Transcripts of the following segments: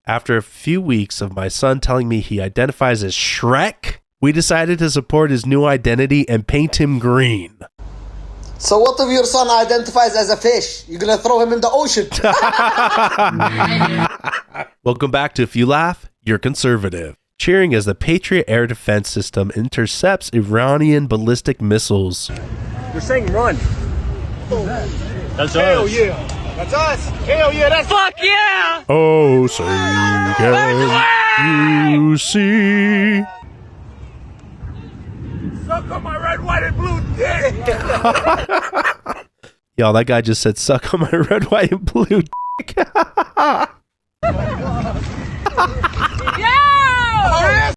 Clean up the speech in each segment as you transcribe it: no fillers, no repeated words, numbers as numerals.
After a few weeks of my son telling me he identifies as Shrek, we decided to support his new identity and paint him green. So what if your son identifies as a fish? You're going to throw him in the ocean. Welcome back to If You Laugh, You're Conservative. Cheering as the Patriot air defense system intercepts Iranian ballistic missiles. They're saying run. That's Hell us. yeah. That's us. Hell yeah, that's Fuck yeah! Oh, say can you see? suck on my red, white, and blue dick. Yo, that guy just said, suck on my red, white, and blue dick.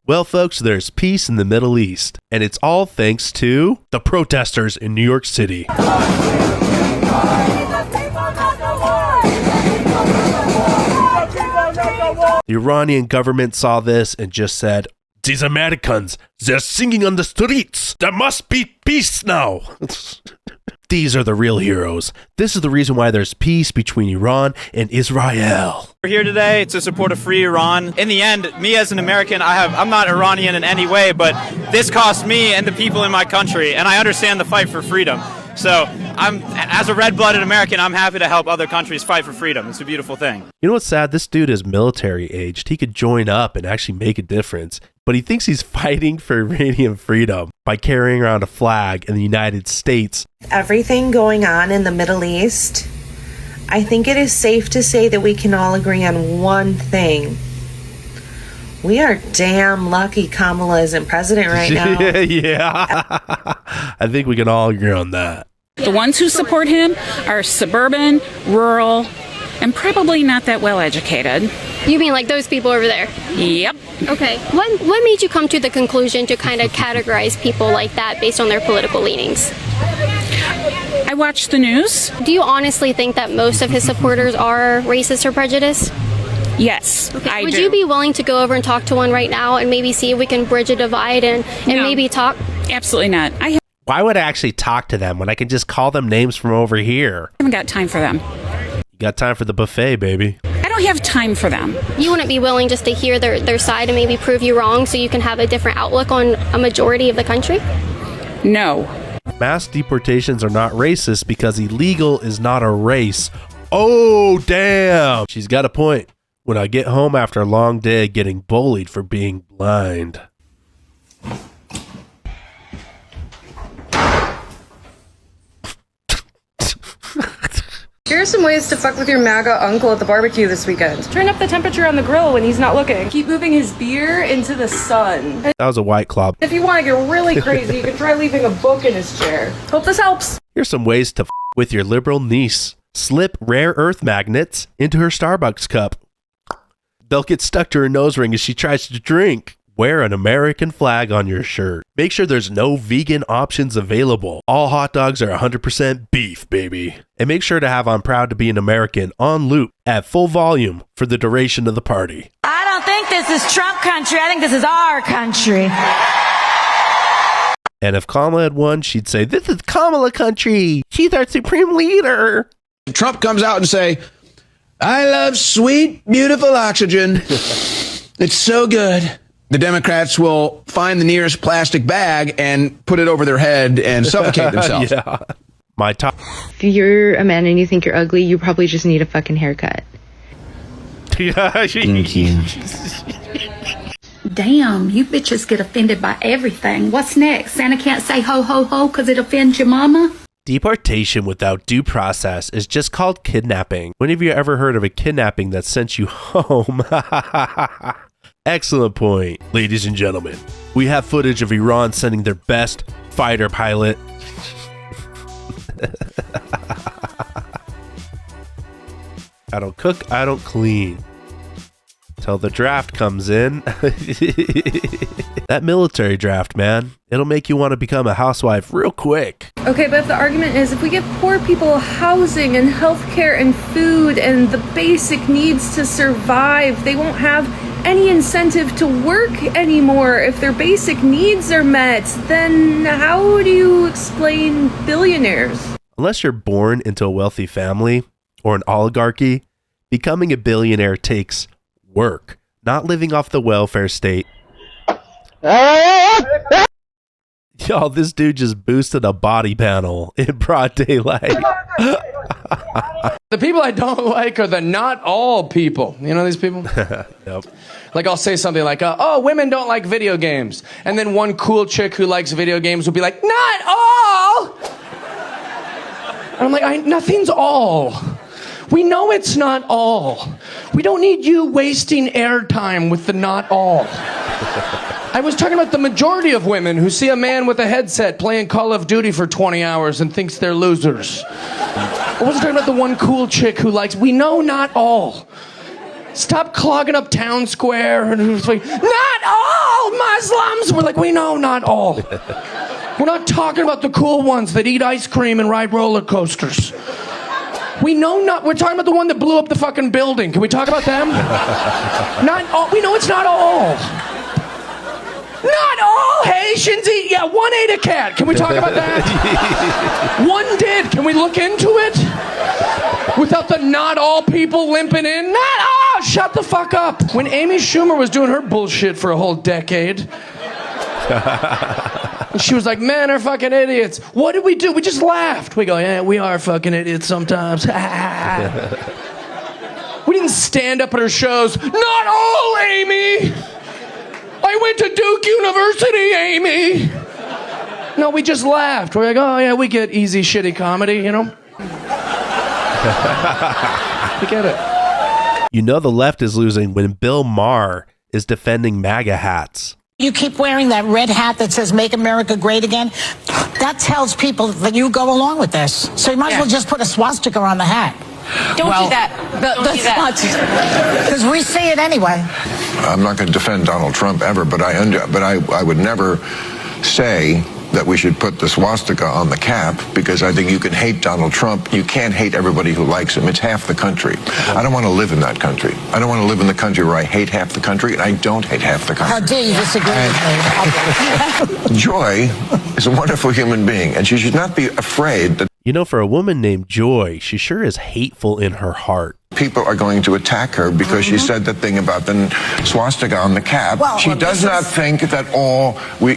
Well, folks, there's peace in the Middle East, and it's all thanks to the protesters in New York City. The Iranian government saw this and just said, these Americans, they're singing on the streets. There must be peace now. These are the real heroes. This is the reason why there's peace between Iran and Israel. We're here today to support a free Iran. In the end, me as an American, I'm not Iranian in any way, but this cost me and the people in my country, and I understand the fight for freedom. So as a red-blooded American, I'm happy to help other countries fight for freedom. It's a beautiful thing. You know what's sad? This dude is military aged. He could join up and actually make a difference. But he thinks he's fighting for Iranian freedom by carrying around a flag in the United States. Everything going on in the Middle East, I think it is safe to say that we can all agree on one thing. We are damn lucky Kamala isn't president right now. Yeah. I think we can all agree on that. The ones who support him are suburban, rural, and probably not that well educated. You mean like those people over there? Yep. Okay. What made you come to the conclusion to kind of categorize people like that based on their political leanings? I watch the news. Do you honestly think that most of his supporters are racist or prejudiced? Yes, okay. I Would do. you be willing to go over and talk to one right now and maybe see if we can bridge a divide and No. maybe talk? Absolutely not. I Why would I actually talk to them when I can just call them names from over here? haven't got time for them. You got time for the buffet, baby. I don't have time for them. You wouldn't be willing just to hear their side and maybe prove you wrong so you can have a different outlook on a majority of the country? No. Mass deportations are not racist because illegal is not a race. Oh, damn. She's got a point. When I get home after a long day getting bullied for being blind. Here are some ways to fuck with your MAGA uncle at the barbecue this weekend. Turn up the temperature on the grill when he's not looking. Keep moving his beer into the sun. That was a White Claw. If you want to get really crazy, you can try leaving a book in his chair. Hope this helps. Here's some ways to with your liberal niece. Slip rare earth magnets into her Starbucks cup. They'll get stuck to her nose ring as she tries to drink. Wear an American flag on your shirt. Make sure there's no vegan options available. All hot dogs are 100% beef, baby. And make sure to have I'm proud to be an American on loop at full volume for the duration of the party. I don't think this is Trump country. I think this is our country. And if Kamala had won, she'd say, this is Kamala country. She's our supreme leader. Trump comes out and say, I love sweet, beautiful oxygen. It's so good. The Democrats will find the nearest plastic bag and put it over their head and suffocate themselves. Yeah. My top. If you're a man and you think you're ugly, you probably just need a fucking haircut. Thank you. Damn, you bitches get offended by everything. What's next? Santa can't say ho ho ho because it offends your mama? Deportation without due process is just called kidnapping. When have you ever heard of a kidnapping that sent you home? Excellent point, ladies and gentlemen. We have footage of Iran sending their best fighter pilot. I don't cook, I don't clean. Till the draft comes in. That military draft, man. It'll make you want to become a housewife real quick. Okay, but if the argument is if we give poor people housing and healthcare and food and the basic needs to survive, they won't have any incentive to work anymore if their basic needs are met, then how do you explain billionaires? Unless you're born into a wealthy family or an oligarchy, becoming a billionaire takes work, not living off the welfare state. Y'all, this dude just boosted a body panel in broad daylight. The people I don't like are the not all people. You know these people? Yep. Like I'll say something like, oh, women don't like video games. And then one cool chick who likes video games will be like, not all! And I'm like, nothing's all. We know it's not all. We don't need you wasting airtime with the not all. I was talking about the majority of women who see a man with a headset playing Call of Duty for 20 hours and thinks they're losers. I wasn't talking about the one cool chick who likes, we know not all. Stop clogging up town square. And it's like, not all Muslims. We're like, we know not all. We're not talking about the cool ones that eat ice cream and ride roller coasters. We know not, we're talking about the one that blew up the fucking building. Can we talk about them? Not all, we know it's not all. Not all Haitians eat, yeah, one ate a cat. Can we talk about that? One did, can we look into it? Without the not all people limping in? Not all, shut the fuck up. When Amy Schumer was doing her bullshit for a whole decade, and she was like, men are fucking idiots. What did we do? We just laughed. We go, yeah, we are fucking idiots sometimes. We didn't stand up at her shows. Not all, Amy. I went to Duke University, Amy. No, we just laughed. We're like, oh yeah, we get easy, shitty comedy, you know? We get it. You know the left is losing when Bill Maher is defending MAGA hats. You keep wearing that red hat that says Make America Great Again. That tells people that you go along with this. So you might as well just put a swastika on the hat. Don't do that. Don't do that. Because we see it anyway. I'm not going to defend Donald Trump ever, but I would never say that we should put the swastika on the cap, because I think you can hate Donald Trump. You can't hate everybody who likes him. It's half the country. I don't want to live in that country. I don't want to live in the country where I hate half the country, and I don't hate half the country. How dare you disagree with me? Joy is a wonderful human being, and she should not be afraid that... You know, for a woman named Joy, she sure is hateful in her heart. People are going to attack her because she said the thing about the swastika on the cap. Well, she does not think that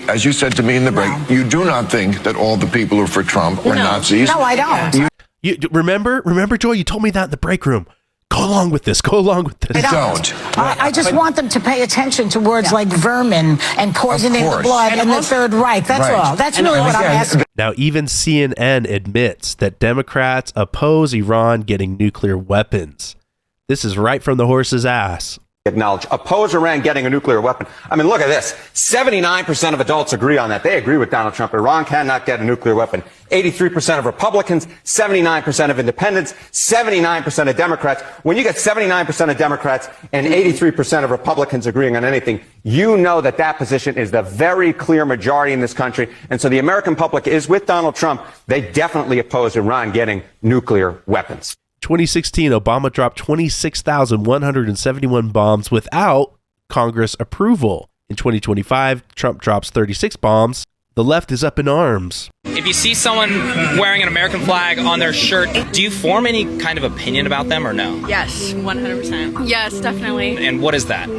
as you said to me in the break, you do not think that all the people who are for Trump are Nazis. No, I don't. You remember, Joy, you told me that in the break room. Go along with this. Go along with this. I don't. I just want them to pay attention to words like vermin and poisoning the blood and the Third Reich. That's all. That's really what I'm asking. Now, even CNN admits that Democrats oppose Iran getting nuclear weapons. This is right from the horse's ass. Acknowledge, oppose Iran getting a nuclear weapon. I mean, look at this. 79% of adults agree on that. They agree with Donald Trump. Iran cannot get a nuclear weapon. 83% of Republicans, 79% of independents, 79% of Democrats. When you get 79% of Democrats and 83% of Republicans agreeing on anything, you know that that position is the very clear majority in this country. And so the American public is with Donald Trump. They definitely oppose Iran getting nuclear weapons. 2016, Obama dropped 26,171 bombs without Congress approval. In 2025, Trump drops 36 bombs. The left is up in arms. If you see someone wearing an American flag on their shirt, do you form any kind of opinion about them or no? Yes, 100%. Yes, definitely. And what is that?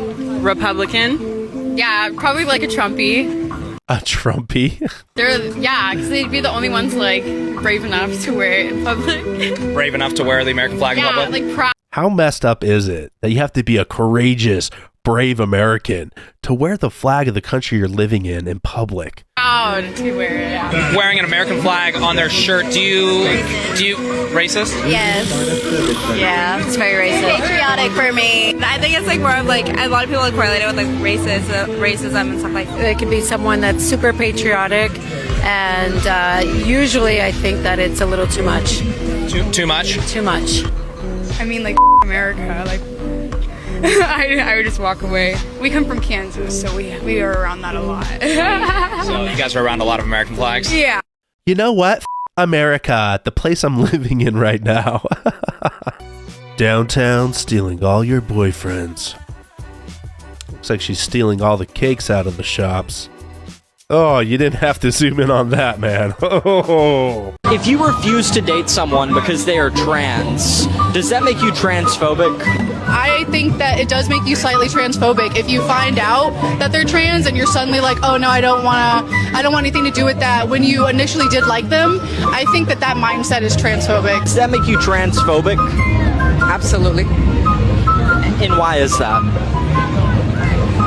Republican. Yeah, probably like a Trumpy. A Trumpy? Because they'd be the only ones like brave enough to wear it in public. Brave enough to wear the American flag in public? Yeah, like How messed up is it that you have to be a courageous, brave American to wear the flag of the country you're living in public? Proud to wear it. Yeah. Wearing an American flag on their shirt, do you racist? Yes. Yeah, it's very racist. Patriotic for me. I think it's like more of like a lot of people like correlate it with like racism and stuff like that. It could be someone that's super patriotic, and usually I think that it's a little too much. Too much? Too much. I mean, like America, like I would just walk away. We come from Kansas, so we are around that a lot. So you guys are around a lot of American flags? Yeah. You know what? America, the place I'm living in right now. Downtown, stealing all your boyfriends. Looks like she's stealing all the cakes out of the shops. Oh, you didn't have to zoom in on that, man. Oh. If you refuse to date someone because they are trans, does that make you transphobic? I think that it does make you slightly transphobic if you find out that they're trans and you're suddenly like, oh no, I don't want anything to do with that when you initially did like them. I think that mindset is transphobic. Does that make you transphobic? Absolutely. And why is that?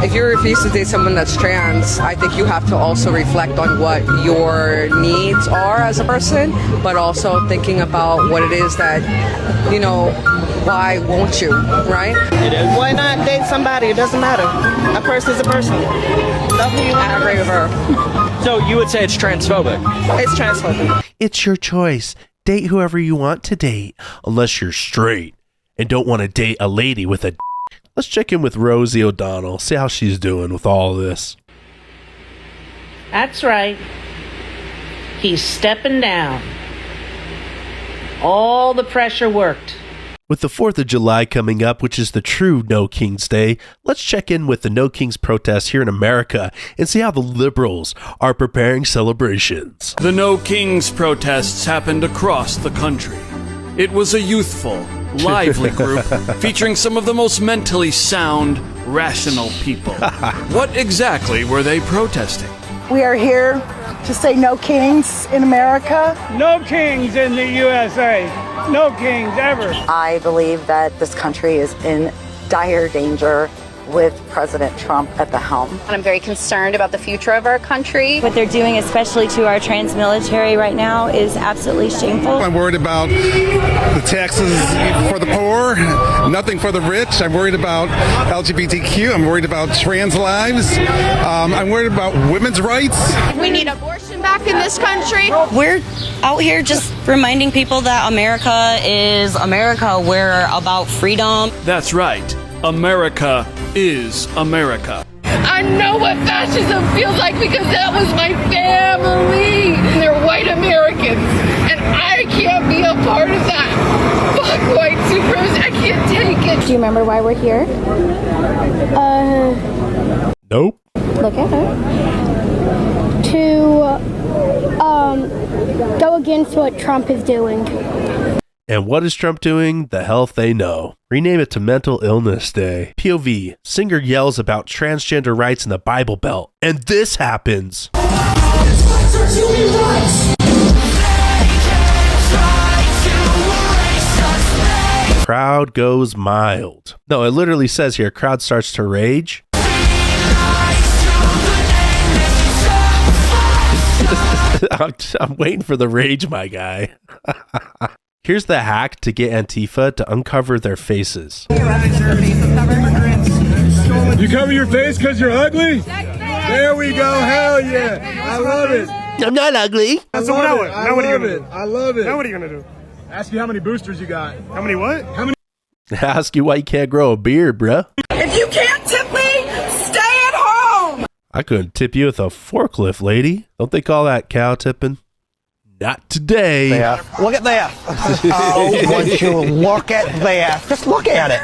If you refuse to date someone that's trans, I think you have to also reflect on what your needs are as a person, but also thinking about what it is that, why won't you, right? Why not date somebody? It doesn't matter. A person is a person. Love who you want. I agree with her. So you would say it's transphobic? It's transphobic. It's your choice. Date whoever you want to date, unless you're straight and don't want to date a lady with a. Let's check in with Rosie O'Donnell, see how she's doing with all of this. That's right. He's stepping down. All the pressure worked. With the 4th of July coming up, which is the true No Kings Day, let's check in with the No Kings protests here in America and see how the liberals are preparing celebrations. The No Kings protests happened across the country. It was a youthful, lively group featuring some of the most mentally sound, rational people. What exactly were they protesting? We are here to say no kings in America. No kings in the USA. No kings ever. I believe that this country is in dire danger with President Trump at the helm. And I'm very concerned about the future of our country. What they're doing, especially to our trans military right now, is absolutely shameful. I'm worried about the taxes for the poor, nothing for the rich. I'm worried about LGBTQ. I'm worried about trans lives. I'm worried about women's rights. We need abortion back in this country. We're out here just reminding people that America is America. We're about freedom. That's right. America is America. I know what fascism feels like because that was my family. They're white Americans, and I can't be a part of that. Fuck white supremacy. I can't take it. Do you remember why we're here? Nope. Look at her. To go against what Trump is doing. And what is Trump doing? The hell they know. Rename it to Mental Illness Day. POV. Singer yells about transgender rights in the Bible Belt. And this happens. Crowd goes mild. No, it literally says here, crowd starts to rage. I'm waiting for the rage, my guy. Here's the hack to get Antifa to uncover their faces. You cover your face because you're ugly? There we go. Hell yeah. I love it. I'm not ugly. I love it. Now what are you going to do? I love it. Now what are you going to do? Ask you how many boosters you got. How many what? How many? Ask you why you can't grow a beard, bruh. If you can't tip me, stay at home. I couldn't tip you with a forklift, lady. Don't they call that cow tipping? Not today. There. Look at that. Oh, would you look at that? Just look at it.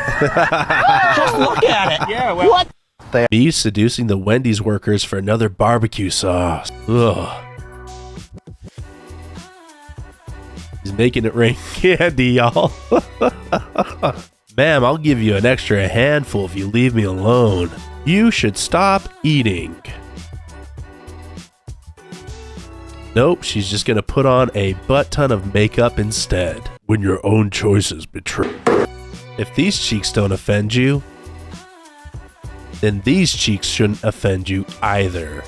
Just look at it. Yeah, well. What? Me seducing the Wendy's workers for another barbecue sauce. Ugh. He's making it rain candy, y'all. Ma'am, I'll give you an extra handful if you leave me alone. You should stop eating. Nope, she's just gonna put on a butt ton of makeup instead. When your own choices betray. If these cheeks don't offend you, then these cheeks shouldn't offend you either.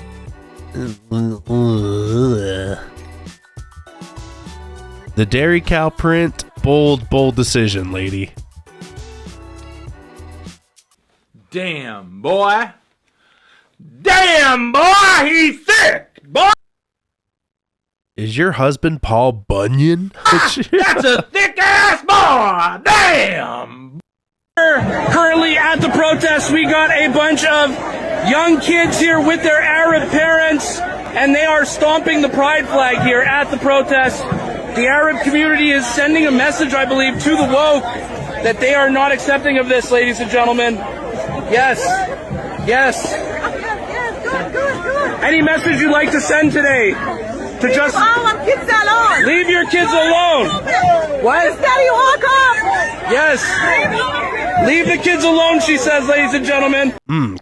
The dairy cow print, bold decision, lady. Damn, boy. Damn, boy, he's thick, boy. Is your husband Paul Bunyan? That's a thick-ass boy. Damn. Currently at the protest, we got a bunch of young kids here with their Arab parents, and they are stomping the pride flag here at the protest. The Arab community is sending a message, I believe, to the woke that they are not accepting of this, ladies and gentlemen. Yes. Yes. Any message you'd like to send today? To just all our kids alone. Leave your kids alone. What? Daddy, walk up. Yes. Leave the kids alone, she says, ladies and gentlemen.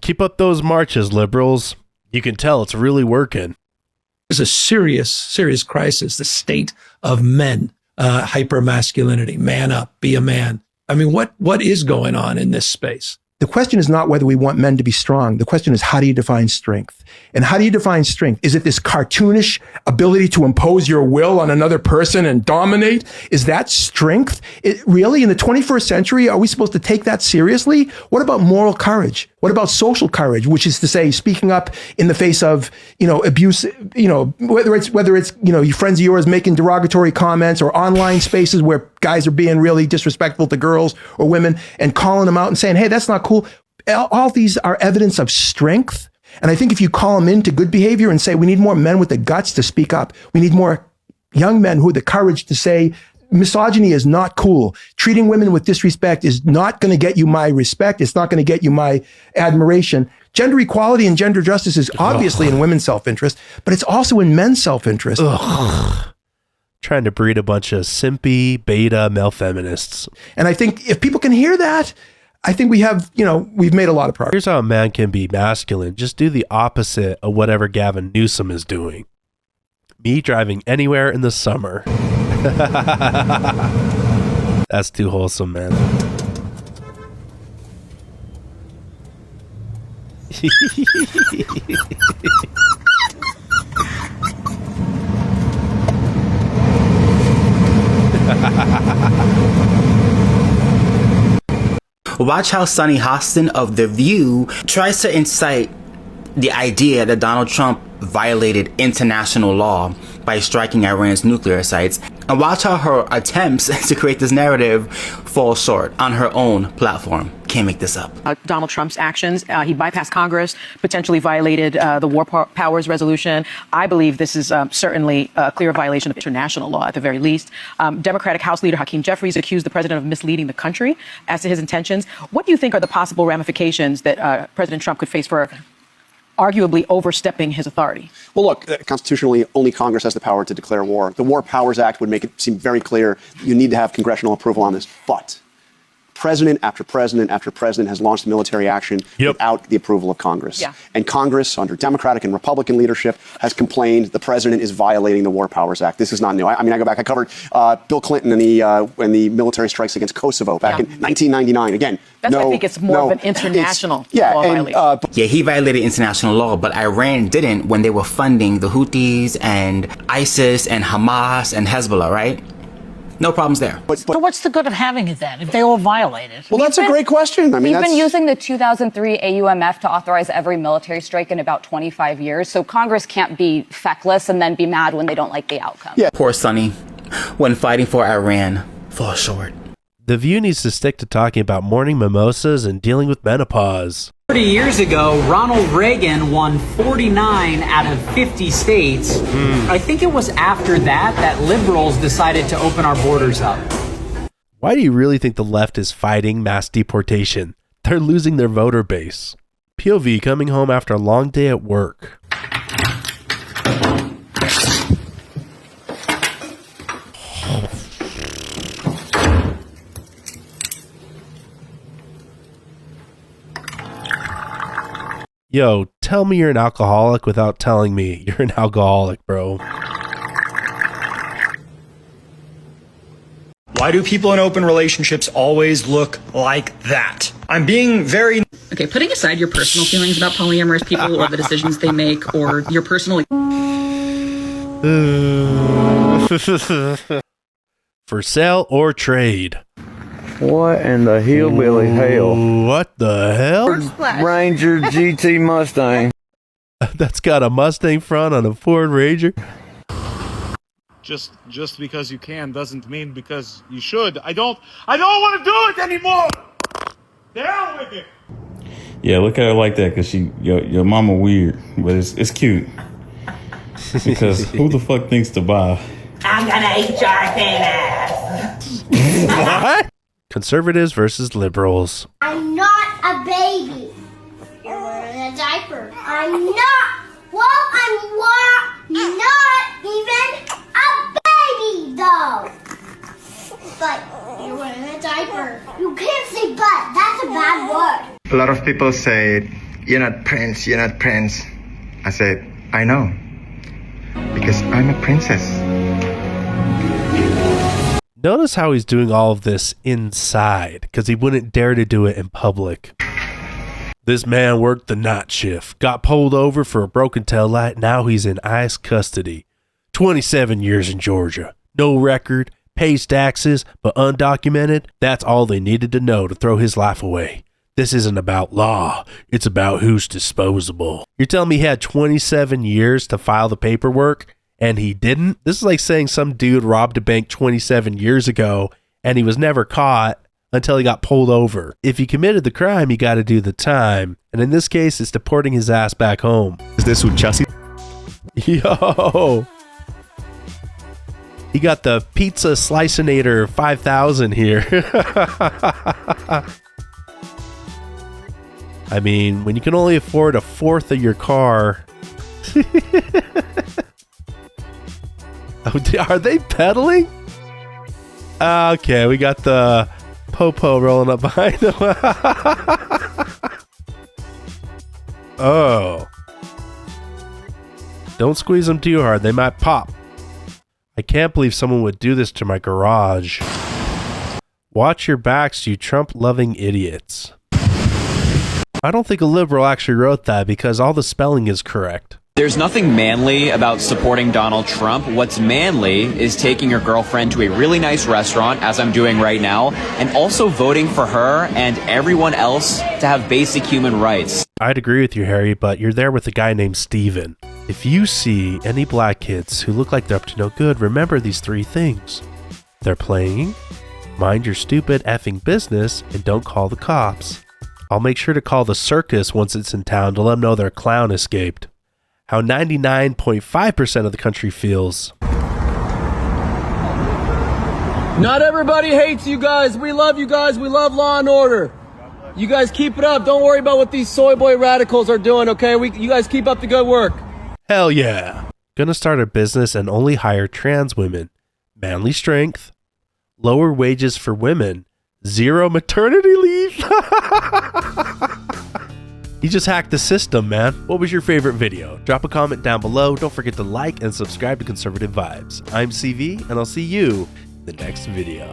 Keep up those marches, liberals. You can tell it's really working. There's a serious crisis, the state of men, hypermasculinity, man up, be a man. I mean, what is going on in this space? The question is not whether we want men to be strong. The question is, how do you define strength? And how do you define strength? Is it this cartoonish ability to impose your will on another person and dominate? Is that strength? Really, in the 21st century, are we supposed to take that seriously? What about moral courage? What about social courage, which is to say, speaking up in the face of, abuse, whether it's, your friends of yours making derogatory comments or online spaces where guys are being really disrespectful to girls or women and calling them out and saying, hey, that's not cool. All these are evidence of strength. And I think if you call them into good behavior and say, we need more men with the guts to speak up. We need more young men who have the courage to say, misogyny is not cool. Treating women with disrespect is not going to get you my respect. It's not going to get you my admiration. Gender equality and gender justice is obviously in women's self-interest, but it's also in men's self-interest. Trying to breed a bunch of simpy, beta male feminists. And I think if people can hear that, I think we have, we've made a lot of progress. Here's how a man can be masculine. Just do the opposite of whatever Gavin Newsom is doing. Me driving anywhere in the summer. That's too wholesome, man. Watch how Sonny Hostin of The View tries to incite the idea that Donald Trump violated international law by striking Iran's nuclear sites, and watch how her attempts to create this narrative fall short on her own platform. Can't make this up. Donald Trump's actions, he bypassed Congress, potentially violated the War Powers Resolution. I believe this is certainly a clear violation of international law at the very least. Democratic House Leader Hakeem Jeffries accused the president of misleading the country as to his intentions. What do you think are the possible ramifications that President Trump could face for arguably overstepping his authority? Well, look, constitutionally, only Congress has the power to declare war. The War Powers Act would make it seem very clear you need to have congressional approval on this. But president after president after president has launched military action without the approval of Congress. Yeah. And Congress, under Democratic and Republican leadership, has complained the president is violating the War Powers Act. This is not new. I go back. I covered Bill Clinton and the military strikes against Kosovo back in 1999. Again, I think it's more of an international law violation. He violated international law, but Iran didn't when they were funding the Houthis and ISIS and Hamas and Hezbollah, right? No problems there. So what's the good of having it then if they all violate it? Well, that's a great question. We've been using the 2003 AUMF to authorize every military strike in about 25 years, so Congress can't be feckless and then be mad when they don't like the outcome. Yeah. Poor Sonny, when fighting for Iran, falls short. The View needs to stick to talking about morning mimosas and dealing with menopause. 30 years ago, Ronald Reagan won 49 out of 50 states. I think it was after that liberals decided to open our borders up. Why do you really think the left is fighting mass deportation? They're losing their voter base. POV coming home after a long day at work. Yo, tell me you're an alcoholic without telling me you're an alcoholic, bro. Why do people in open relationships always look like that? I'm being very... Okay, putting aside your personal feelings about polyamorous people or the decisions they make or your personal... For sale or trade. What in the hillbilly hell? What the hell? Ranger GT Mustang. That's got a Mustang front on a Ford Ranger. Just because you can doesn't mean because you should. I don't want to do it anymore. Down with it. Yeah, look at her like that, cause your mama weird, but it's cute. Because who the fuck thinks to buy? I'm gonna eat your thin ass. What? Conservatives versus liberals. I'm not a baby. You're wearing a diaper. I'm not. Well, I'm not even a baby, though. But you're wearing a diaper. You can't say but. That's a bad word. A lot of people say, you're not Prince, you're not Prince. I said, I know. Because I'm a princess. Notice how he's doing all of this inside, because he wouldn't dare to do it in public. This man worked the night shift, got pulled over for a broken taillight, now he's in ICE custody. 27 years in Georgia. No record, pays taxes, but undocumented. That's all they needed to know to throw his life away. This isn't about law, it's about who's disposable. You're telling me he had 27 years to file the paperwork? And he didn't? This is like saying some dude robbed a bank 27 years ago and he was never caught until he got pulled over. If he committed the crime, he got to do the time. And in this case, it's deporting his ass back home. Is this un chasis? Yo! He got the Pizza Slicinator 5000 here. I mean, when you can only afford a fourth of your car... Are they pedaling? Okay, we got the Popo rolling up behind them. Oh. Don't squeeze them too hard. They might pop. I can't believe someone would do this to my garage. Watch your backs, you Trump-loving idiots. I don't think a liberal actually wrote that because all the spelling is correct. There's nothing manly about supporting Donald Trump. What's manly is taking your girlfriend to a really nice restaurant, as I'm doing right now, and also voting for her and everyone else to have basic human rights. I'd agree with you, Harry, but you're there with a guy named Steven. If you see any black kids who look like they're up to no good, remember these 3 things. They're playing, mind your stupid effing business, and don't call the cops. I'll make sure to call the circus once it's in town to let them know their clown escaped. How 99.5% of the country feels. Not everybody hates you guys. We love you guys. We love law and order. You guys keep it up. Don't worry about what these soy boy radicals are doing, okay? You guys keep up the good work. Hell yeah. Gonna start a business and only hire trans women. Manly strength. Lower wages for women. 0 maternity leave. He just hacked the system, man. What was your favorite video? Drop a comment down below. Don't forget to like and subscribe to Conservative Vibes. I'm CV, and I'll see you in the next video.